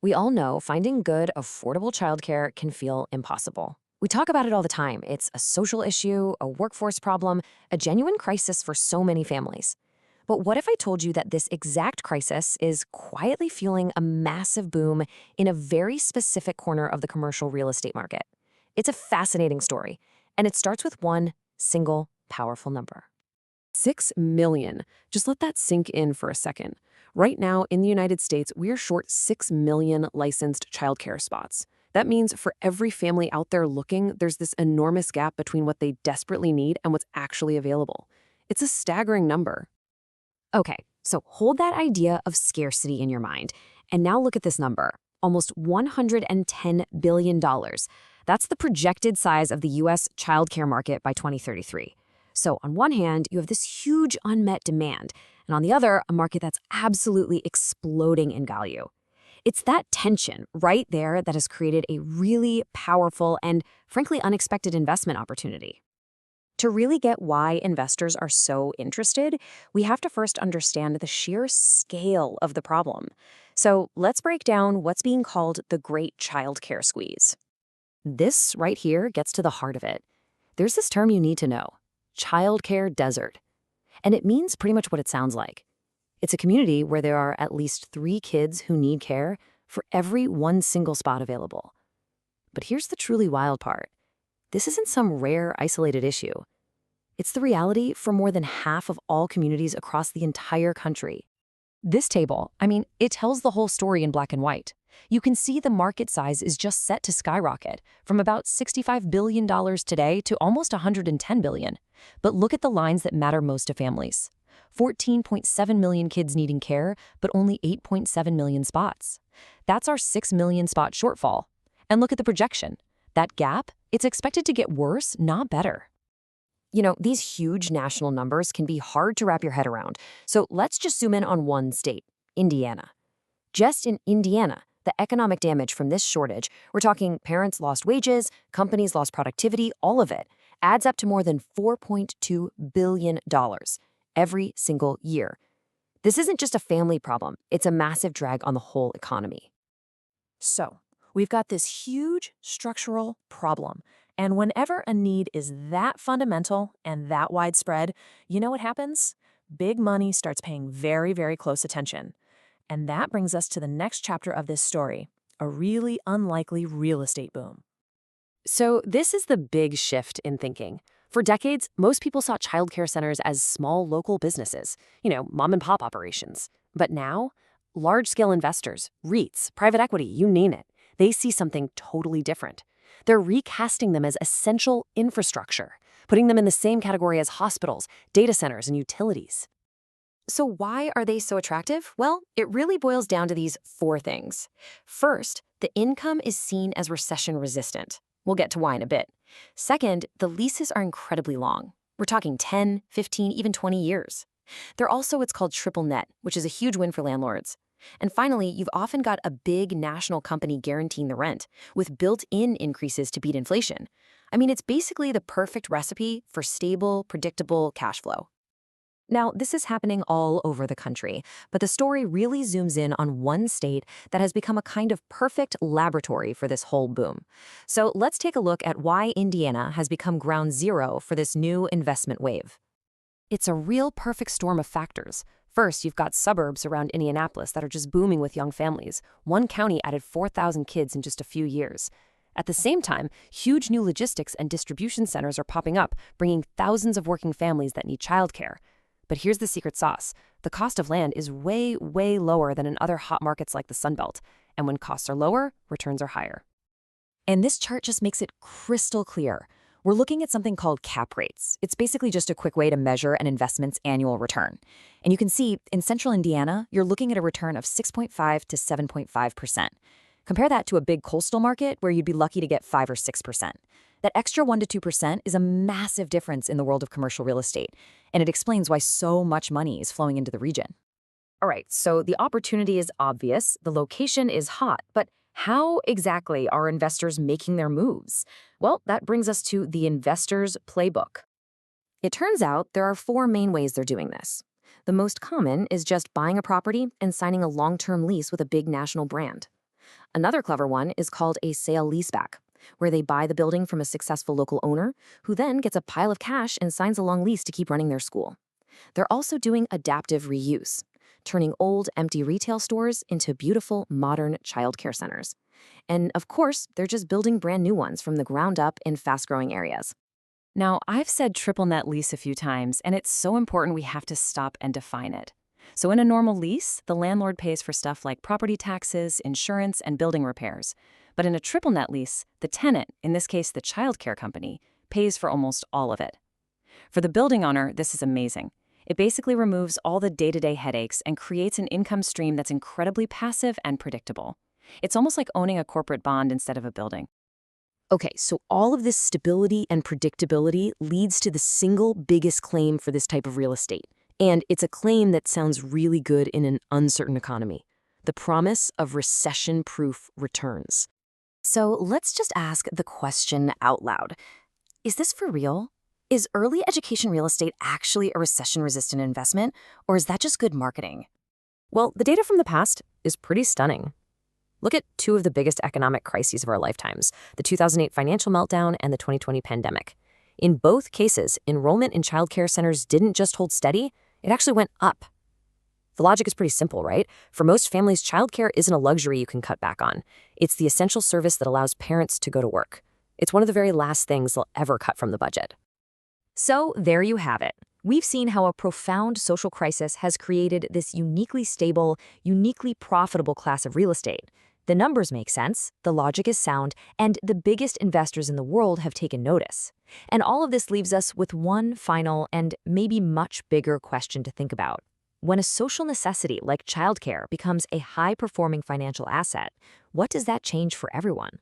We all know finding good, affordable childcare can feel impossible. We talk about it all the time. It's a social issue, a workforce problem, a genuine crisis for so many families. But what if I told you that this exact crisis is quietly fueling a massive boom in a very specific corner of the commercial real estate market? It's a fascinating story, and it starts with one single powerful number. 6 million. Just let that sink in for a second. Right now, in the United States, we're short 6 million licensed childcare spots. That means for every family out there looking, there's this enormous gap between what they desperately need and what's actually available. It's a staggering number. Okay, so hold that idea of scarcity in your mind. And now look at this number, almost $110 billion. That's the projected size of the U.S. childcare market by 2033. So on one hand, you have this huge unmet demand, and on the other, a market that's absolutely exploding in value. It's that tension right there that has created a really powerful and, frankly, unexpected investment opportunity. To really get why investors are so interested, we have to first understand the sheer scale of the problem. So let's break down what's being called the Great Childcare Squeeze. This right here gets to the heart of it. There's this term you need to know: childcare desert. And it means pretty much what it sounds like. It's a community where there are at least 3 kids who need care for every one single spot available. But here's the truly wild part. This isn't some rare, isolated issue. It's the reality for more than half of all communities across the entire country. This table, it tells the whole story in black and white. You can see the market size is just set to skyrocket from about $65 billion today to almost $110 billion. But look at the lines that matter most to families. 14.7 million kids needing care, but only 8.7 million spots. That's our 6 million spot shortfall. And look at the projection. That gap, it's expected to get worse, not better. You know, these huge national numbers can be hard to wrap your head around. So let's just zoom in on one state, Indiana. Just in Indiana, the economic damage from this shortage, we're talking parents lost wages, companies lost productivity, all of it, adds up to more than $4.2 billion every single year. This isn't just a family problem, it's a massive drag on the whole economy. So, we've got this huge structural problem. And whenever a need is that fundamental and that widespread, you know what happens? Big money starts paying very, very close attention. And that brings us to the next chapter of this story, a really unlikely real estate boom. So this is the big shift in thinking. For decades, most people saw childcare centers as small local businesses, mom and pop operations. But now, large-scale investors, REITs, private equity, you name it, they see something totally different. They're recasting them as essential infrastructure, putting them in the same category as hospitals, data centers, and utilities. So why are they so attractive? Well, it really boils down to these 4 things. First, the income is seen as recession-resistant. We'll get to why in a bit. Second, the leases are incredibly long. We're talking 10, 15, even 20 years. They're also what's called triple net, which is a huge win for landlords. And finally, you've often got a big national company guaranteeing the rent, with built-in increases to beat inflation. It's basically the perfect recipe for stable, predictable cash flow. Now, this is happening all over the country, but the story really zooms in on one state that has become a kind of perfect laboratory for this whole boom. So let's take a look at why Indiana has become ground zero for this new investment wave. It's a real perfect storm of factors. First, you've got suburbs around Indianapolis that are just booming with young families. One county added 4,000 kids in just a few years. At the same time, huge new logistics and distribution centers are popping up, bringing thousands of working families that need childcare. But here's the secret sauce. The cost of land is way, way lower than in other hot markets like the Sun Belt. And when costs are lower, returns are higher. And this chart just makes it crystal clear. We're looking at something called cap rates. It's basically just a quick way to measure an investment's annual return. And you can see in central Indiana, you're looking at a return of 6.5 to 7.5%. Compare that to a big coastal market where you'd be lucky to get 5 or 6%. That extra 1 to 2% is a massive difference in the world of commercial real estate, and it explains why so much money is flowing into the region. All right, so the opportunity is obvious, the location is hot, but how exactly are investors making their moves? Well, that brings us to the investor's playbook. It turns out there are 4 main ways they're doing this. The most common is just buying a property and signing a long-term lease with a big national brand. Another clever one is called a sale-leaseback, where they buy the building from a successful local owner who then gets a pile of cash and signs a long lease to keep running their school. They're also doing adaptive reuse, turning old, empty retail stores into beautiful, modern childcare centers. And of course, they're just building brand new ones from the ground up in fast-growing areas. Now, I've said triple net lease a few times, and it's so important we have to stop and define it. So in a normal lease, the landlord pays for stuff like property taxes, insurance, and building repairs. But in a triple net lease, the tenant, in this case the childcare company, pays for almost all of it. For the building owner, this is amazing. It basically removes all the day-to-day headaches and creates an income stream that's incredibly passive and predictable. It's almost like owning a corporate bond instead of a building. Okay, so all of this stability and predictability leads to the single biggest claim for this type of real estate. And it's a claim that sounds really good in an uncertain economy: the promise of recession-proof returns. So let's just ask the question out loud. Is this for real? Is early education real estate actually a recession-resistant investment, or is that just good marketing? Well, the data from the past is pretty stunning. Look at two of the biggest economic crises of our lifetimes, the 2008 financial meltdown and the 2020 pandemic. In both cases, enrollment in childcare centers didn't just hold steady, it actually went up. The logic is pretty simple, right? For most families, childcare isn't a luxury you can cut back on. It's the essential service that allows parents to go to work. It's one of the very last things they'll ever cut from the budget. So there you have it. We've seen how a profound social crisis has created this uniquely stable, uniquely profitable class of real estate. The numbers make sense, the logic is sound, and the biggest investors in the world have taken notice. And all of this leaves us with one final and maybe much bigger question to think about. When a social necessity like childcare becomes a high-performing financial asset, what does that change for everyone?